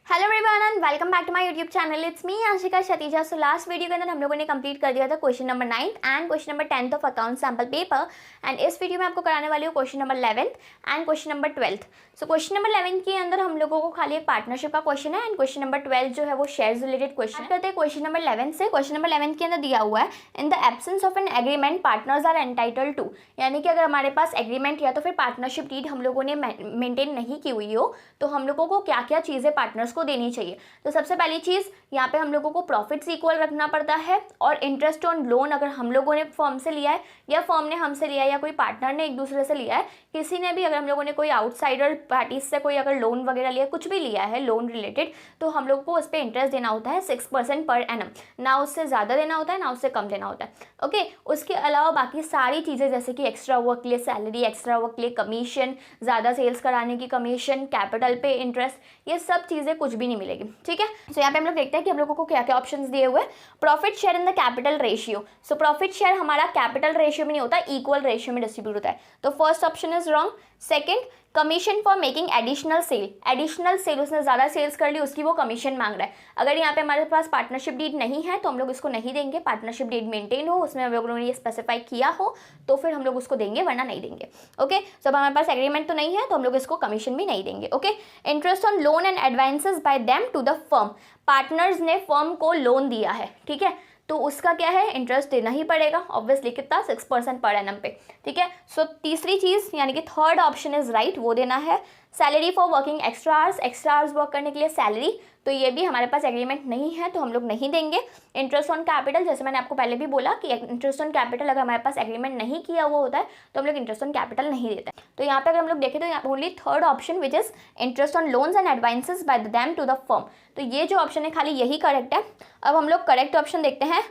Hello everyone and welcome back to my YouTube channel. It's me Ashika Shatija. So last video के अंदर हम लोगों ने कंप्लीट कर दिया था question number 9 and question number 10 of account sample paper. And इस वीडियो में आपको कराने वाली हूँ question number 11 and question number 12। So question number 11 के अंदर हम लोगों को खाली एक पार्टनरशिप का क्वेश्चन है एंड क्वेश्चन नंबर 12 जो है वो शेयर्स रिलेटेड क्वेश्चन करते हैं। क्वेश्चन नंबर 11 से क्वेश्चन नंबर 11 के अंदर दिया हुआ है in the absence of an agreement partners are entitled to, यानी कि अगर हमारे पास एग्रीमेंट या तो फिर पार्टनरशिप डीड हम लोगों ने मेंटेन नहीं की हुई हो तो हम लोगों को क्या क्या चीज़ें पार्टनर्स को देनी चाहिए। तो सबसे पहली चीज़ यहाँ पे हम लोगों को प्रॉफिट्स इक्वल रखना पड़ता है और इंटरेस्ट ऑन लोन अगर हम लोगों ने फर्म से लिया है या फर्म ने हमसे लिया है या कोई पार्टनर ने एक दूसरे से लिया है, किसी ने भी अगर हम लोगों ने कोई आउटसाइडर पार्टीज से कोई अगर लोन वगैरह लिया कुछ भी लिया है लोन रिलेटेड, तो हम लोगों को उस पर इंटरेस्ट देना होता है 6% पर एनम। ना उससे ज़्यादा देना होता है ना उससे कम देना होता है। ओके, उसके अलावा बाकी सारी चीज़ें जैसे कि एक्स्ट्रा वर्क के लिए सैलरी, एक्स्ट्रा वर्क के लिए कमीशन, ज़्यादा सेल्स कराने की कमीशन, कैपिटल पे इंटरेस्ट, ये सब चीज़ें कुछ भी नहीं मिलेगी। ठीक है, सो यहाँ पे हम लोग देखते हैं कि हम लोगों को क्या क्या ऑप्शंस दिए हुए हैं। Profit share in the capital ratio. So profit share हमारा कैपिटल रेशियो में नहीं होता, इक्वल रेशियो में डिस्ट्रीब्यूट होता है। तो first option is wrong. Second, commission for making additional sale. Additional sale, उसने ज़्यादा सेल्स कर ली उसकी वो कमीशन मांग रहा है। अगर यहाँ पे हमारे पास पार्टनरशिप डीड नहीं है तो हम लोग इसको नहीं देंगे। पार्टनरशिप डीड मेंटेन हो, उसमें हम लोगों ने ये स्पेसिफाई किया हो तो फिर हम लोग उसको देंगे, वरना नहीं देंगे। ओके, सब हमारे पास एग्रीमेंट तो नहीं है तो हम लोग इसको कमीशन भी नहीं देंगे। Okay, interest on loan and advances by them to the firm. Partners ने फर्म को लोन दिया है, ठीक है, तो उसका क्या है, इंटरेस्ट देना ही पड़ेगा ऑब्वियसली। कितना, 6% पर एनम पे। ठीक है, सो तीसरी चीज़ यानी कि थर्ड ऑप्शन इज राइट, वो देना है। Salary for working extra hours, extra hours work करने के लिए सैलरी, तो ये भी हमारे पास एग्रीमेंट नहीं है तो हम लोग नहीं देंगे। इंटरेस्ट ऑन कैपिटल, जैसे मैंने आपको पहले भी बोला कि इंटरेस्ट ऑन कैपिटल अगर हमारे पास एग्रीमेंट नहीं किया हुआ होता है तो हम लोग इंटरेस्ट ऑन कैपिटल नहीं देते। तो यहाँ पे अगर हम लोग देखें तो यहाँ only third option which is interest on loans and advances by them to the firm, तो ये जो ऑप्शन है खाली यही करेक्ट है। अब हम लोग करेक्ट ऑप्शन देखते हैं।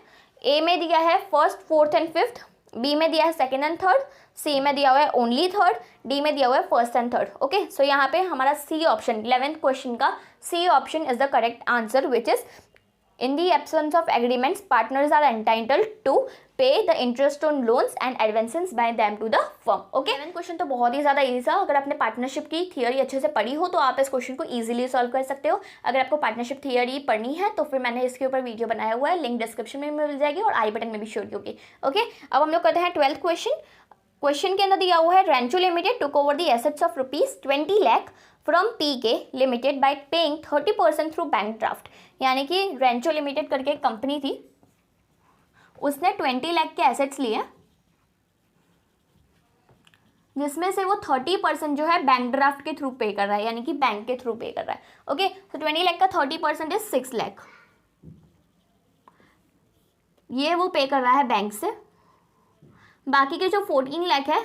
ए में दिया है first, fourth and fifth, B में दिया है सेकेंड एंड थर्ड, सी में दिया हुआ है ओनली थर्ड, डी में दिया हुआ है first and third. Okay, so यहाँ पे हमारा सी ऑप्शन 11th क्वेश्चन का C option is the correct answer which is in the absence of agreements partners are entitled to pay the interest on loans and advances by them to the firm. Okay, 11th question तो बहुत ही ज़्यादा easy था। अगर आपने partnership की theory अच्छे से पढ़ी हो तो आप इस क्वेश्चन को इजीली सॉल्व कर सकते हो। अगर आपको पार्टनरशिप थियरी पढ़नी है तो फिर मैंने इसके ऊपर वीडियो बनाया हुआ है, लिंक डिस्क्रिप्शन में मिल जाएगी और आई बटन में भी शो होगी। ओके, अब हम लोग करते हैं 12th क्वेश्चन। क्वेश्चन के अंदर दिया हुआ है Rancho limited took over the assets of ₹20 lakh from PK limited by paying 30% through bank draft. यानी कि रेंचो लिमिटेड करके एक कंपनी थी, उसने 20 लाख के एसेट्स लिए जिसमें से वो 30% जो है बैंक ड्राफ्ट के थ्रू पे कर रहा है, यानी कि बैंक के थ्रू पे कर रहा है। ओके, तो 20 लाख का 30% इज 6 लाख, ये वो पे कर रहा है बैंक से। बाकी के जो 14 लाख है,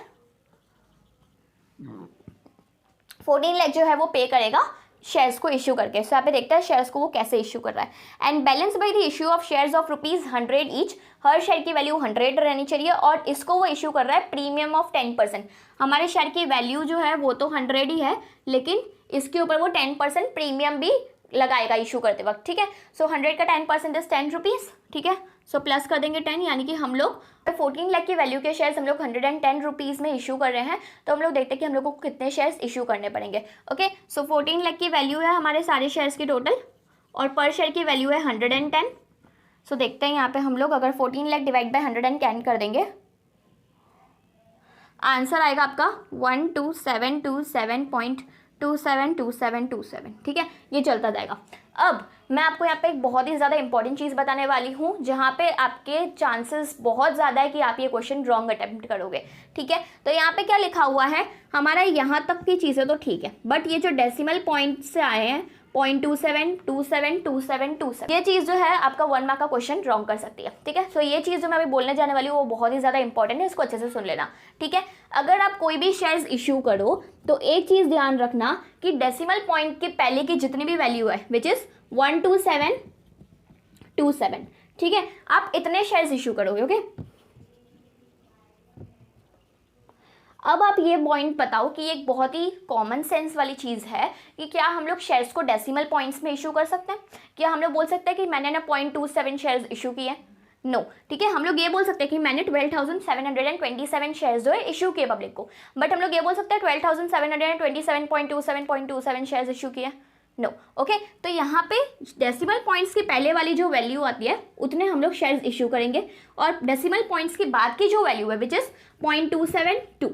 14 लाख जो है वो पे करेगा शेयर्स को इश्यू करके। सो यहाँ पे देखते हैं शेयर्स को वो कैसे इश्यू कर रहा है। And balance by the issue of shares of ₹100 each, her share की वैल्यू 100 रहनी चाहिए और इसको वो इश्यू कर रहा है प्रीमियम ऑफ 10%। हमारे शेयर की वैल्यू जो है वो तो 100 ही है, लेकिन इसके ऊपर वो 10% प्रीमियम भी लगाएगा इशू करते वक्त। ठीक है, सो 100 का 10% इज 10 रुपीज़। ठीक है, सो प्लस कर देंगे 10, यानी कि हम लोग 14 लाख की वैल्यू के शेयर्स हम लोग 110 रुपीज़ में इशू कर रहे हैं। तो हम लोग देखते हैं कि हम लोग को कितने शेयर्स इशू करने पड़ेंगे। ओके, सो 14 लाख की वैल्यू है हमारे सारे शेयर्स की टोटल और पर शेयर की वैल्यू है 110। सो देखते हैं यहाँ पे हम लोग अगर 14 लाख डिवाइड बाय 110 कर देंगे, आंसर आएगा आपका 12,727.272727। ठीक है, ये चलता जाएगा। अब मैं आपको यहाँ पे एक बहुत ही ज़्यादा इंपॉर्टेंट चीज़ बताने वाली हूँ जहाँ पे आपके चांसेस बहुत ज़्यादा है कि आप ये क्वेश्चन रॉन्ग अटेम्प्ट करोगे। ठीक है, तो यहाँ पे क्या लिखा हुआ है, हमारा यहाँ तक की चीज़ें तो ठीक है, बट ये जो डेसिमल पॉइंट से आए हैं 0.27, 27, 27, 27, ये चीज़ जो है आपका 1 मार्क का क्वेश्चन रॉन्ग कर सकती है। ठीक है, सो ये चीज़ जो मैं अभी बोलने जाने वाली हूँ वो बहुत ही ज़्यादा इंपॉर्टेंट है, इसको अच्छे से सुन लेना। ठीक है, अगर आप कोई भी शेयर्स इशू करो तो एक चीज़ ध्यान रखना कि डेसिमल पॉइंट के पहले की जितनी भी वैल्यू है विच इज़ 12727, ठीक है, आप इतने शेयर्स इशू करोगे। ओके, अब आप ये पॉइंट बताओ कि एक बहुत ही कॉमन सेंस वाली चीज़ है कि क्या हम लोग शेयर्स को डेसिमल पॉइंट्स में इशू कर सकते हैं? क्या हम लोग बोल सकते हैं कि मैंने ना 0.27 शेयर्स इशू किए? नो, ठीक है, हम लोग ये बोल सकते हैं कि मैंने 12,727 शेयर्स जो है इशू किए पब्लिक को, बट हम लोग ये बोल सकते हैं 12,727.2727 शेयर्स इशू किए? नो। ओके, तो यहाँ पे डेसिमल पॉइंट्स की पहले वाली जो वैल्यू आती है उतने हम लोग शेयर्स इशू करेंगे, और डेसिमल पॉइंट्स की बाद की जो वैल्यू है विच इज़ 0.272,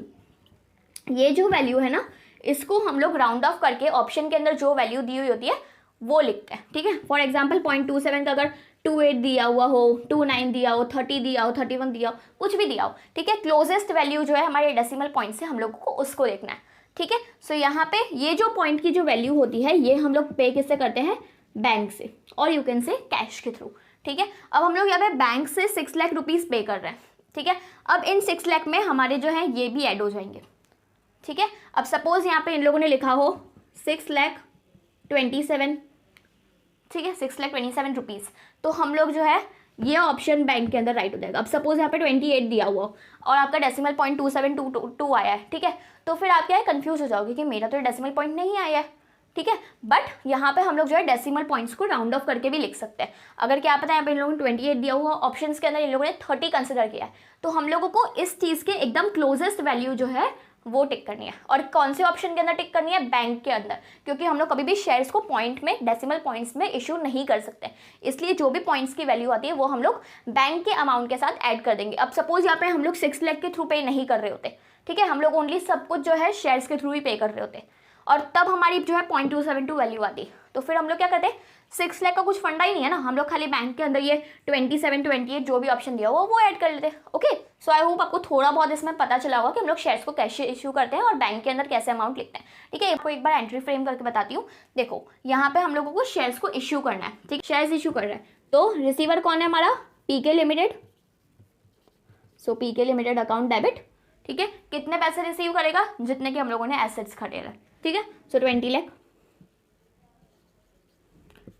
ये जो वैल्यू है ना, इसको हम लोग राउंड ऑफ करके ऑप्शन के अंदर जो वैल्यू दी हुई होती है वो लिखते हैं। ठीक है, फॉर एग्जाम्पल 0.27 का अगर 28 दिया हुआ हो, 29 दिया हो, 30 दिया हो, 31 दिया हो, कुछ भी दिया हो, ठीक है, क्लोजेस्ट वैल्यू जो है हमारे डेसिमल पॉइंट से हम लोगों को उसको देखना है। ठीक है, सो यहाँ पे ये जो पॉइंट की जो वैल्यू होती है ये हम लोग पे किससे करते हैं, बैंक से, और यू कैन से कैश के थ्रू। ठीक है, अब हम लोग यहाँ पे बैंक से 6 लाख रुपीज़ पे कर रहे हैं। ठीक है, अब इन 6 लाख में हमारे जो है ये भी ऐड हो जाएंगे। ठीक है, अब सपोज यहाँ पे इन लोगों ने लिखा हो 6,27,000, ठीक है, 6,27,000 रुपीज़, तो हम लोग जो है ये ऑप्शन बैंक के अंदर राइट हो जाएगा। अब सपोज यहाँ पे 28 दिया हुआ और आपका डेसिमल पॉइंट 2722 आया है, ठीक है, तो फिर आप क्या है, कंफ्यूज हो जाओगे कि मेरा तो डेसिमल पॉइंट नहीं आया है। ठीक है, बट यहाँ पे हम लोग जो है डेसिमल पॉइंट्स को राउंड ऑफ करके भी लिख सकते हैं। अगर क्या पता है यहाँ पे इन लोगों ने 28 दिया हुआ, ऑप्शंस के अंदर इन लोगों ने 30 कंसिडर किया है, तो हम लोगों को इस चीज़ के एकदम क्लोजेस्ट वैल्यू जो है वो टिक करनी है। और कौन से ऑप्शन के अंदर टिक करनी है, बैंक के अंदर, क्योंकि हम लोग कभी भी शेयर्स को पॉइंट में, डेसिमल पॉइंट्स में इशू नहीं कर सकते, इसलिए जो भी पॉइंट्स की वैल्यू आती है वो हम लोग बैंक के अमाउंट के साथ ऐड कर देंगे। अब सपोज यहाँ पे हम लोग 6 लाख के थ्रू पे नहीं कर रहे होते, ठीक है, हम लोग ओनली सब कुछ जो है शेयर्स के थ्रू ही पे कर रहे होते, और तब हमारी जो है 0.272 वैल्यू आती, तो फिर हम लोग क्या करते हैं, 6 लाख का कुछ फंडा ही नहीं है ना, हम लोग खाली बैंक के अंदर ये 27, 28 जो भी ऑप्शन दिया हुआ वो ऐड कर लेते हैं। ओके, सो आई होप आपको थोड़ा बहुत इसमें पता चला होगा कि हम लोग शेयर्स को कैसे इशू करते हैं और बैंक के अंदर कैसे अमाउंट लिखते हैं। ठीक है, आपको एक बार एंट्री फ्रेम करके बताती हूँ। देखो यहाँ पे हम लोगों को शेयर्स को इशू करना है, ठीक, शेयर्स इशू कर रहे हैं, तो रिसीवर कौन है हमारा, पीके लिमिटेड। सो पीके लिमिटेड अकाउंट डेबिट। ठीक है, कितने पैसे रिसीव करेगा, जितने कि हम लोगों ने एसेट्स खरीदे। ठीक है, सो 20 लाख।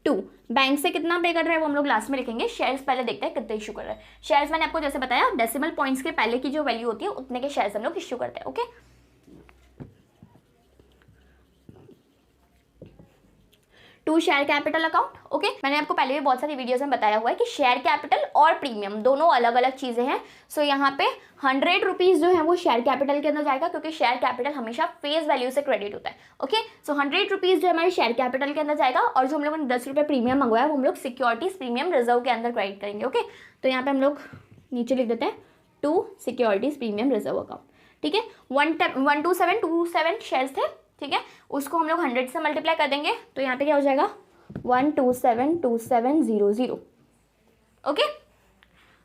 2, बैंक से कितना पे कर रहा है वो हम लोग लास्ट में लिखेंगे, शेयर्स पहले देखते हैं कितने इशू कर रहे हैं। शेयर्स मैंने आपको जैसे बताया डेसिमल पॉइंट्स के पहले की जो वैल्यू होती है उतने के शेयर्स हम लोग इशू करते हैं। Okay, 2 share capital account. Okay, मैंने आपको पहले भी बहुत सारी वीडियोस में बताया हुआ है कि शेयर कैपिटल और प्रीमियम दोनों अलग अलग चीज़ें हैं। सो यहाँ पे 100 रुपीज़ जो है वो शेयर कैपिटल के अंदर जाएगा, क्योंकि शेयर कैपिटल हमेशा फेस वैल्यू से क्रेडिट होता है। ओके, सो 100 रुपीज़ जो हमारे शेयर कैपिटल के अंदर जाएगा, और जो हम लोगों ने 10 रुपये प्रीमियम मंगवाया वो हम लोग सिक्योरिटीज प्रीमियम रिजर्व के अंदर क्रेडिट करेंगे। ओके, तो यहाँ पे हम लोग नीचे लिख देते हैं 2 सिक्योरिटीज प्रीमियम रिजर्व अकाउंट। ठीक है, 12727 शेयर्स थे, ठीक है, उसको हम लोग 100 से मल्टीप्लाई कर देंगे, तो यहाँ पे क्या हो जाएगा 1272700। Okay,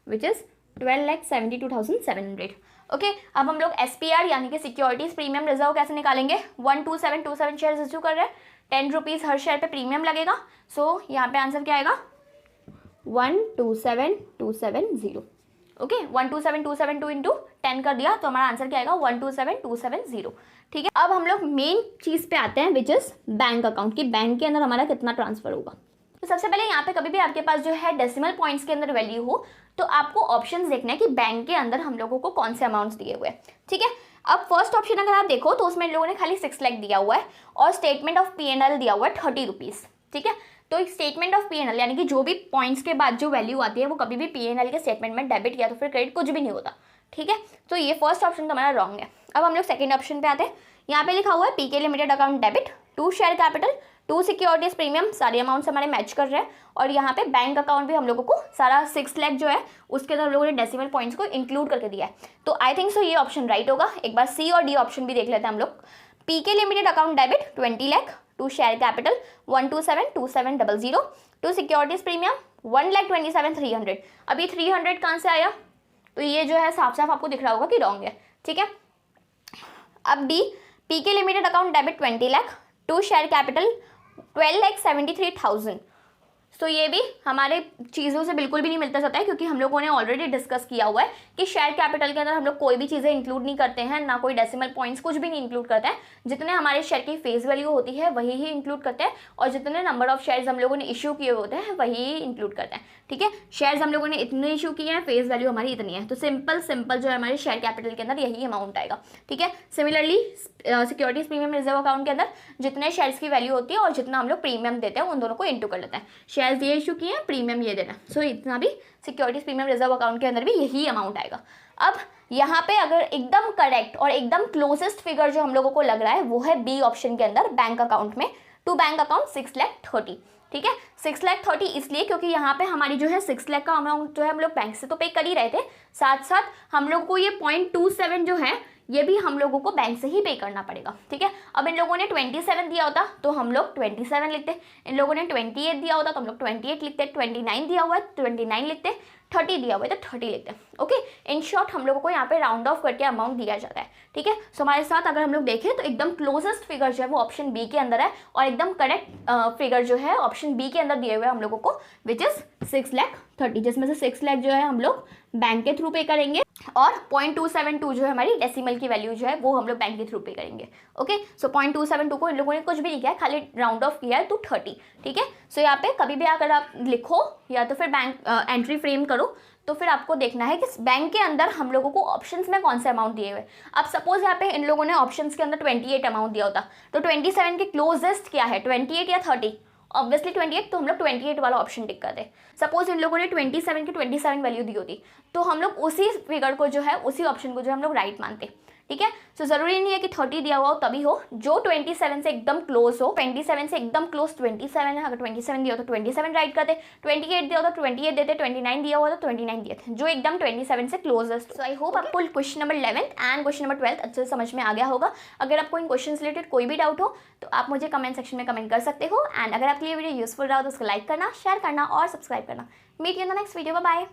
which is 12,72,700। ओके, अब हम लोग SPR यानी कि सिक्योरिटीज प्रीमियम रिजर्व कैसे निकालेंगे, 12727 शेयर्स इशू कर रहे हैं, 10 रुपीज़ हर शेयर पे प्रीमियम लगेगा। सो यहाँ पे आंसर क्या आएगा 127,270। ओके, 127,272 इंटू 10 कर दिया तो हमारा आंसर क्या आएगा 127,270। ठीक है, अब हम लोग मेन चीज़ पे आते हैं विच इज़ बैंक अकाउंट, की बैंक के अंदर हमारा कितना ट्रांसफर होगा। तो सबसे पहले यहाँ पे कभी भी आपके पास जो है डेसिमल पॉइंट्स के अंदर वैल्यू हो तो आपको ऑप्शंस देखना है कि बैंक के अंदर हम लोगों को कौन से अमाउंट्स दिए हुए हैं। ठीक है, अब फर्स्ट ऑप्शन अगर आप देखो तो उसमें इन लोगों ने खाली 6 लाख दिया हुआ है और स्टेटमेंट ऑफ P&L दिया हुआ है 30 रुपीज़। ठीक है, तो एक स्टेटमेंट ऑफ P&L यानी कि जो भी पॉइंट्स के बाद जो वैल्यू आती है वो कभी भी P&L के स्टेटमेंट में डेबिट या तो फिर क्रेडिट कुछ भी नहीं होता। ठीक है, तो ये फर्स्ट ऑप्शन तो हमारा रॉन्ग है। अब हम लोग सेकंड ऑप्शन पे आते हैं। यहाँ पे लिखा हुआ है PK limited account debit, 2 share capital, 2 securities premium, सारे अमाउंट्स हमारे मैच कर रहे हैं, और यहाँ पे बैंक अकाउंट भी हम लोगों को सारा 6 लाख जो है उसके अंदर हम लोगों ने डेसिमल पॉइंट्स को इंक्लूड करके दिया है। तो आई थिंक सो ये ऑप्शन राइट होगा। एक बार C और D ऑप्शन भी देख लेते हैं हम लोग। PK limited account debit 20 lakh, 2 share capital 1272700, 2 securities premium 1,27,300। अब ये 300 कहाँ से आया, तो ये जो है साफ साफ आपको दिख रहा होगा कि रॉन्ग है। ठीक है, अब D, PK limited account debit 20 lakh, 2 share capital 12,73,000। तो ये भी हमारे चीज़ों से बिल्कुल भी नहीं मिलता जाता है, क्योंकि हम लोगों ने ऑलरेडी डिस्कस किया हुआ है कि शेयर कैपिटल के अंदर हम लोग कोई भी चीज़ें इंक्लूड नहीं करते हैं, ना कोई डेसिमल पॉइंट्स कुछ भी नहीं इंक्लूड करते हैं। जितने हमारे शेयर की फेस वैल्यू होती है वही ही इंक्लूड करते हैं, और जितने नंबर ऑफ शेयर्स हम लोगों ने इशू किए होते हैं वही ही इंक्लूड करते हैं। ठीक है, शेयर्स हम लोगों ने इतने इशू किए हैं, फेस वैल्यू हमारी इतनी है, तो सिंपल जो है हमारे शेयर कैपिटल के अंदर यही अमाउंट आएगा। ठीक है, similarly securities premium reserve account के अंदर जितने शेयर्स की वैल्यू होती है और जितना हम लोग प्रीमियम देते हैं उन दोनों को इंटू कर लेते हैं। शेयर्स ये इशू किए हैं, प्रीमियम ये देना, सो इतना भी सिक्योरिटीज प्रीमियम रिजर्व अकाउंट के अंदर भी यही अमाउंट आएगा। अब यहाँ पे अगर एकदम करेक्ट और एकदम क्लोजेस्ट फिगर जो हम लोगों को लग रहा है वो है B ऑप्शन के अंदर बैंक अकाउंट में टू बैंक अकाउंट 6,30,000, ठीक है। 6,30,000 इसलिए क्योंकि यहाँ पे हमारी जो है 6 लाख का अमाउंट जो है हम लोग बैंक से तो पे कर ही रहे थे, साथ साथ हम लोग को ये 0.27 जो है ये भी हम लोगों को बैंक से ही पे करना पड़ेगा, ठीक है। अब इन लोगों ने 27 दिया होता तो हम लोग 27 लिखते, इन लोगों ने 28 दिया होता तो हम लोग 28 लिखते, 29 दिया हुआ है 29 लिखते, 30 दिया हुआ है तो 30 लिखते हैं। ओके, इन शॉर्ट हम लोगों को यहाँ पे राउंड ऑफ करके अमाउंट दिया जाता है, ठीक है। सो हमारे साथ अगर हम लोग देखें तो एकदम क्लोजेस्ट फिगर जो है वो ऑप्शन बी के अंदर है और एकदम करेक्ट फिगर जो है ऑप्शन बी के अंदर दिए हुए हम लोगों को, विच इज 6,30,000, जिसमें से 6 लाख जो है हम लोग बैंक के थ्रू पे करेंगे और 0.272 जो है हमारी डेसिमल की वैल्यू जो है वो हम लोग बैंक के थ्रू पे करेंगे। ओके, सो 0.272 को इन लोगों ने कुछ भी नहीं किया है, खाली राउंड ऑफ किया है टू 30, ठीक है। सो यहाँ पे कभी भी अगर आप लिखो या तो फिर बैंक एंट्री फ्रेम करो तो फिर आपको देखना है कि बैंक के अंदर हम लोगों को ऑप्शंस में कौन से अमाउंट दिए हुए। अब सपोज यहाँ पे इन लोगों ने ऑप्शंस के अंदर 28 अमाउंट दिया होता तो 27 के क्लोजेस्ट क्या है, 28 या 30? ऑब्वियसली 28, तो हम लोग 28 वाला ऑप्शन टिक करते। सपोज इन लोगों ने 27 की 27 वैल्यू दी होती तो हम लोग उसी फिगर को जो है उसी ऑप्शन को जो हम लोग राइट मानते, ठीक है। सो ज़रूरी नहीं है कि 30 दिया हुआ हो तभी हो, जो 27 से एकदम क्लोज हो, 27 से एकदम क्लोज 27 है, अगर 27 दिया हो तो 27 राइट करते, 28 दिया हो तो 28 देते, 29 दिया हुआ तो 29 दिए थे, जो एकदम 27 से क्लोजेस्ट। सो आई होप आपको question number 11th and question number 12th अच्छे से समझ में आ गया होगा। अगर आपको इन क्वेश्चन रिलेटेड कोई भी डाउट हो तो आप मुझे कमेंट सेक्शन में कमेंट कर सकते हो। एंड अगर आपके लिए वीडियो यूजफुल रहा तो उसको लाइक करना, शेयर करना और सब्सक्राइब करना। Meet you in the next video, bye bye.